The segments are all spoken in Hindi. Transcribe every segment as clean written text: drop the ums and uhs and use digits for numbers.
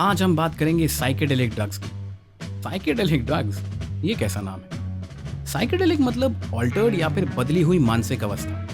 आज हम बात करेंगे साइकेडेलिक ड्रग्स की। साइकेडेलिक ड्रग्स, ये कैसा नाम है? साइकेडेलिक मतलब ऑल्टर्ड या फिर बदली हुई मानसिक अवस्था।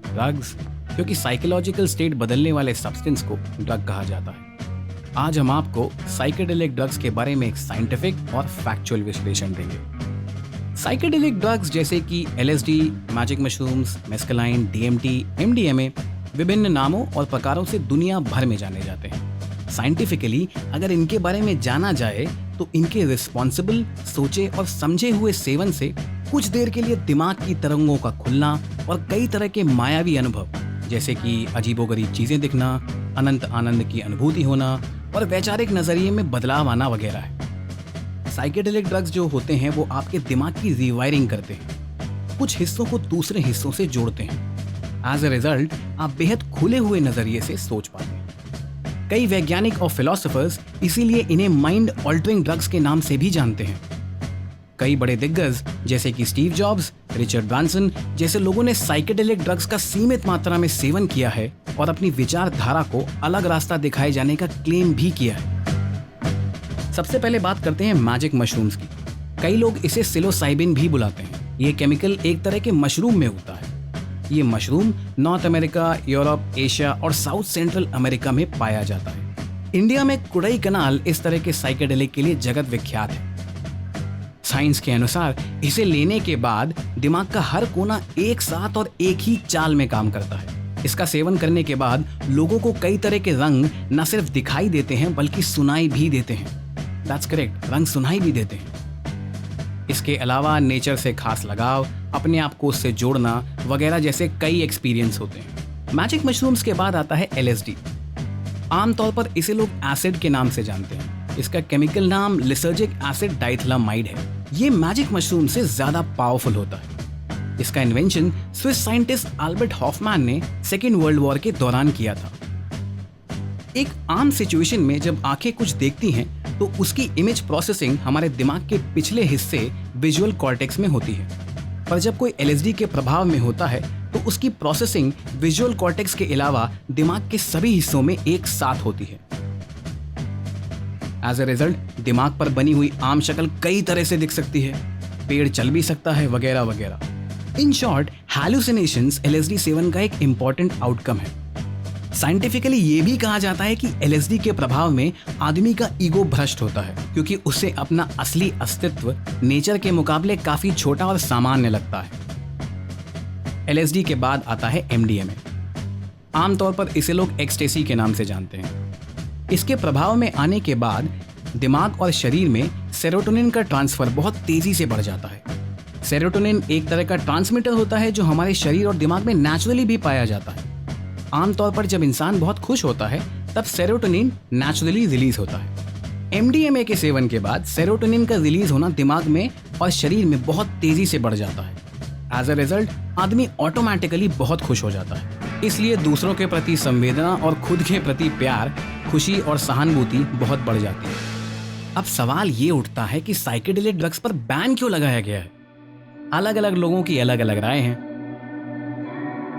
ड्रग्स क्योंकि साइकोलॉजिकल स्टेट बदलने वाले सब्सटेंस को ड्रग कहा जाता है। आज हम आपको साइकेडेलिक ड्रग्स के बारे में एक साइंटिफिक और फैक्चुअल विश्लेषण देंगे। साइकेडेलिक ड्रग्स जैसे कि LSD, magic mushrooms, mescaline, DMT, MDMA विभिन्न नामों और प्रकारों से दुनिया भर में जाने जाते हैं। साइंटिफिकली अगर इनके बारे में जाना जाए तो इनके रिस्पॉन्सिबल, सोचे और समझे हुए सेवन से कुछ देर के लिए दिमाग की तरंगों का खुलना और कई तरह के मायावी अनुभव जैसे कि अजीबोगरीब चीजें दिखना, अनंत आनंद की अनुभूति होना और वैचारिक नजरिए में बदलाव आना वगैरह है। साइकेडेलिक ड्रग्स जो होते हैं वो आपके दिमाग की रीवायरिंग करते हैं, कुछ हिस्सों को दूसरे हिस्सों से जोड़ते हैं। एज ए रिजल्ट आप बेहद खुले हुए नजरिए से सोच पाते हैं। कई वैज्ञानिक और फिलोसोफर्स इसीलिए इन्हें माइंड ऑल्टरिंग ड्रग्स के नाम से भी जानते हैं। कई बड़े दिग्गज जैसे कि स्टीव जॉब्स, रिचर्ड ब्रांसन जैसे लोगों ने साइकेडेलिक ड्रग्स का सीमित मात्रा में सेवन किया है और अपनी विचारधारा को अलग रास्ता दिखाए जाने का क्लेम भी किया है। सबसे पहले बात करते हैं मैजिक मशरूम्स की। कई लोग इसे सिलोसाइबिन भी बुलाते हैं। ये केमिकल एक तरह के मशरूम में होता है। ये mushroom north America, Europe, Asia और साउथ सेंट्रल अमेरिका में पाया जाता है। इंडिया में कुड़ई कनाल इस तरह के साइकेडेलिक के लिए जगत विख्यात है। साइंस के अनुसार इसे लेने के बाद दिमाग का हर कोना एक साथ और एक ही चाल में काम करता है। इसका सेवन करने के बाद लोगों को कई तरह के रंग न सिर्फ दिखाई देते हैं बल्कि सुनाई भी देते हैं। दैट्स करेक्ट, रंग सुनाई भी देते हैं। इसके अलावा नेचर से खास लगाव, अपने आप को उससे जोड़ना वगैरह जैसे कई एक्सपीरियंस होते हैं। मैजिक मशरूम्स के बाद आता है LSD। आमतौर पर इसे लोग एसिड के नाम से जानते हैं। इसका केमिकल नाम लिसर्जिक एसिड डाइथिलामाइड है। ये मैजिक मशरूम से ज्यादा पावरफुल होता है। इसका invention Swiss scientist Albert Hofmann ने सेकेंड वर्ल्ड वॉर के दौरान किया था। एक आम सिचुएशन में जब आंखें कुछ देखती हैं तो उसकी इमेज प्रोसेसिंग हमारे दिमाग के पिछले हिस्से विजुअल कॉर्टेक्स में होती है, पर जब कोई LSD के प्रभाव में होता है तो उसकी प्रोसेसिंग विजुअल कॉर्टेक्स के अलावा दिमाग के सभी हिस्सों में एक साथ होती है। एज ए रिजल्ट दिमाग पर बनी हुई आम शक्ल कई तरह से दिख सकती है, पेड़ चल भी सकता है वगैरह वगैरह। इन शॉर्ट, हैलुसिनेशंस LSD सेवन का एक इंपॉर्टेंट आउटकम है। साइंटिफिकली ये भी कहा जाता है कि LSD के प्रभाव में आदमी का ईगो भ्रष्ट होता है क्योंकि उसे अपना असली अस्तित्व नेचर के मुकाबले काफी छोटा और सामान्य लगता है। LSD के बाद आता है MDMA। आमतौर पर इसे लोग एक्सटेसी के नाम से जानते हैं। इसके प्रभाव में आने के बाद दिमाग और शरीर में सेरोटोनिन का ट्रांसफर बहुत तेजी से बढ़ जाता है। सेरोटोनिन एक तरह का ट्रांसमीटर होता है जो हमारे शरीर और दिमाग में नेचुरली भी पाया जाता है। आमतौर पर जब इंसान बहुत खुश होता है तब सेरोटोनिन नेचुरली रिलीज होता है। MDMA के सेवन के बाद सेरोटोनिन का रिलीज होना दिमाग में और शरीर में बहुत तेजी से बढ़ जाता है। एज अ रिजल्ट आदमी ऑटोमेटिकली बहुत खुश हो जाता है। इसलिए दूसरों के प्रति संवेदना और खुद के प्रति प्यार, खुशी और सहानुभूति बहुत बढ़ जाती है। अब सवाल ये उठता है कि साइकेडेलिक ड्रग्स पर बैन क्यों लगाया गया है? अलग अलग लोगों की अलग अलग राय हैं।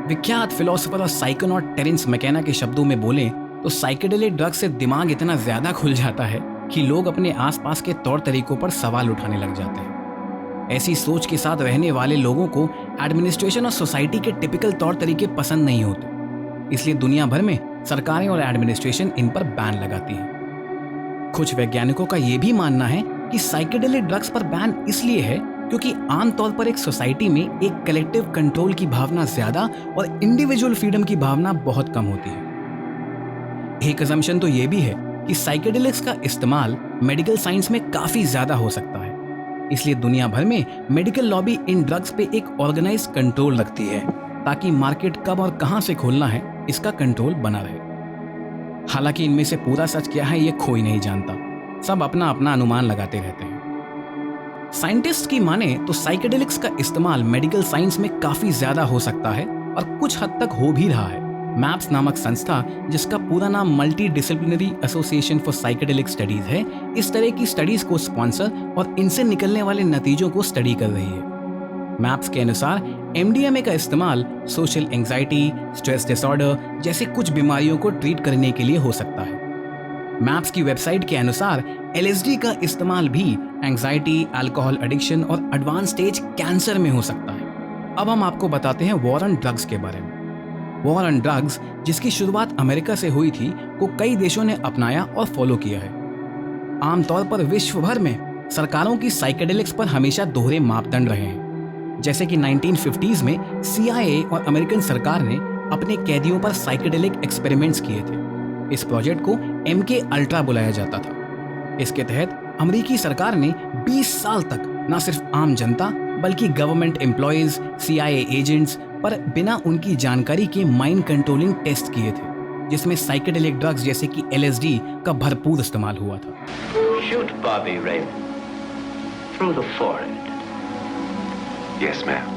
विख्यात फिलोसोफर और साइकोनॉट टेरेंस मैकेना के शब्दों में बोले तो साइकेडेलिक ड्रग्स से दिमाग इतना ज्यादा खुल जाता है कि लोग अपने आसपास के तौर तरीकों पर सवाल उठाने लग जाते हैं। ऐसी सोच के साथ रहने वाले लोगों को एडमिनिस्ट्रेशन और सोसाइटी के टिपिकल तौर तरीके पसंद नहीं होते, इसलिए दुनिया भर में सरकारें और एडमिनिस्ट्रेशन इन पर बैन लगाती है। कुछ वैज्ञानिकों का यह भी मानना है कि साइकेडेलिक ड्रग्स पर बैन इसलिए है क्योंकि आमतौर पर एक सोसाइटी में एक कलेक्टिव कंट्रोल की भावना ज्यादा और इंडिविजुअल फ्रीडम की भावना बहुत कम होती है। एक असम्पशन तो यह भी है कि साइकेडेलिक्स का इस्तेमाल मेडिकल साइंस में काफी ज्यादा हो सकता है, इसलिए दुनिया भर में मेडिकल लॉबी इन ड्रग्स पे एक ऑर्गेनाइज कंट्रोल रखती है ताकि मार्केट कब और कहां से खोलना है इसका कंट्रोल बना रहे। हालांकि इनमें से पूरा सच क्या है ये कोई नहीं जानता, सब अपना अपना अनुमान लगाते रहते हैं। साइंटिस्ट की माने तो साइकेडेलिक्स का इस्तेमाल मेडिकल साइंस में काफी ज्यादा हो सकता है और कुछ हद तक हो भी रहा है। मैप्स नामक संस्था, जिसका पूरा नाम multi disciplinary association for psychedelic studies है, इस तरह की स्टडीज को स्पॉन्सर और इनसे निकलने वाले नतीजों को स्टडी कर रही है। मैप्स के अनुसार MDMA का इस्तेमाल सोशल एंजाइटी, स्ट्रेस डिसऑर्डर जैसे कुछ बीमारियों को ट्रीट करने के लिए हो सकता है। मैप्स की वेबसाइट के अनुसार LSD का इस्तेमाल भी एंजाइटी, अल्कोहल एडिक्शन और एडवांस स्टेज कैंसर में हो सकता है। अब हम आपको बताते हैं वॉर ऑन ड्रग्स के बारे में। वॉर ऑन ड्रग्स, जिसकी शुरुआत अमेरिका से हुई थी, को कई देशों ने अपनाया और फॉलो किया है। आमतौर पर विश्व भर में सरकारों की साइकेडेलिक्स पर हमेशा दोहरे मापदंड रहे हैं। जैसे कि 1950s में CIA और अमेरिकन सरकार ने अपने कैदियों पर साइकेडेलिक एक्सपेरिमेंट्स किए थे। इस प्रोजेक्ट को MK अल्ट्रा बुलाया जाता था। इसके तहत अमेरिकी सरकार ने 20 साल तक न सिर्फ आम जनता बल्कि गवर्नमेंट एम्प्लॉयज, CIA एजेंट्स पर बिना उनकी जानकारी के माइंड कंट्रोलिंग टेस्ट किए थे, जिसमें साइकेडेलिक ड्रग्स जैसे कि LSD का भरपूर इस्तेमाल हुआ था। Shoot Bobby Raymond through the forehead. Yes, ma'am.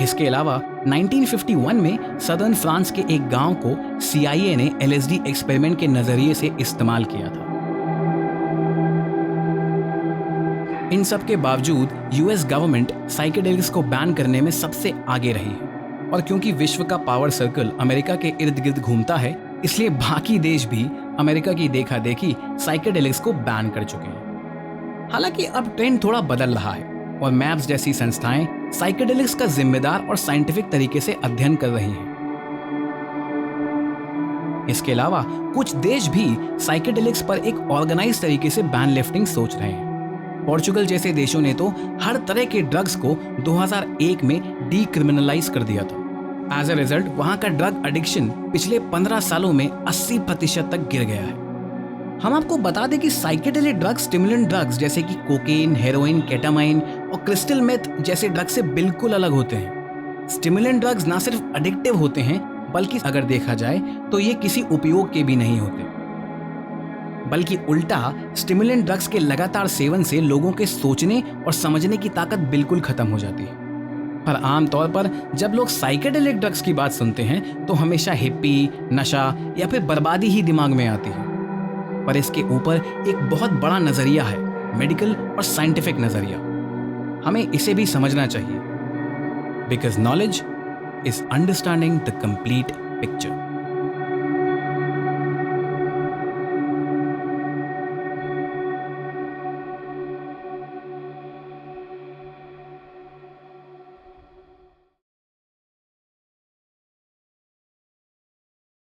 इसके अलावा 1951 में सदर्न फ्रांस के एक गांव को CIA ने LSD एक्सपेरिमेंट के नजरिए से इस्तेमाल किया था। इन सब के बावजूद US गवर्नमेंट साइकेडेलिक्स को बैन करने में सबसे आगे रही है, और क्योंकि विश्व का पावर सर्कल अमेरिका के इर्द गिर्द घूमता है, इसलिए बाकी देश भी अमेरिका की देखा देखी साइकेडेलिक्स को बैन कर चुके हैं। हालांकि अब ट्रेंड थोड़ा बदल रहा है और मैप्स जैसी संस्थाएं साइकेडेलिक्स का जिम्मेदार और साइंटिफिक तरीके से अध्ययन कर रही हैं। इसके अलावा कुछ देश भी साइकेडेलिक्स पर एक ऑर्गेनाइज तरीके से बैन लिफ्टिंग सोच रहे हैं। पोर्चुगल जैसे देशों ने तो हर तरह के ड्रग्स को 2001 में डीक्रिमिनलाइज कर दिया था। एज अ रिजल्ट वहां का ड्रग एडिक्शन पिछले 15 सालों में 80% तक गिर गया है। हम आपको बता दें कि साइकेडेलिक ड्रग्स स्टिमुलेंट ड्रग्स जैसे कि कोकेन, हेरोइन, केटामाइन और क्रिस्टल मेथ जैसे ड्रग्स से बिल्कुल अलग होते हैं। स्टिमुलेंट ड्रग्स ना सिर्फ एडिक्टिव होते हैं, बल्कि अगर देखा जाए तो ये किसी उपयोग के भी नहीं होते, बल्कि उल्टा स्टिमुलेंट ड्रग्स के लगातार सेवन से लोगों के सोचने और समझने की ताकत बिल्कुल खत्म हो जाती है। पर आमतौर पर जब लोग साइकेडेलिक ड्रग्स की बात सुनते हैं तो हमेशा हिप्पी, नशा या फिर बर्बादी ही दिमाग में आती है। पर इसके ऊपर एक बहुत बड़ा नजरिया है, मेडिकल और साइंटिफिक नजरिया। हमें इसे भी समझना चाहिए, because knowledge is understanding the complete picture.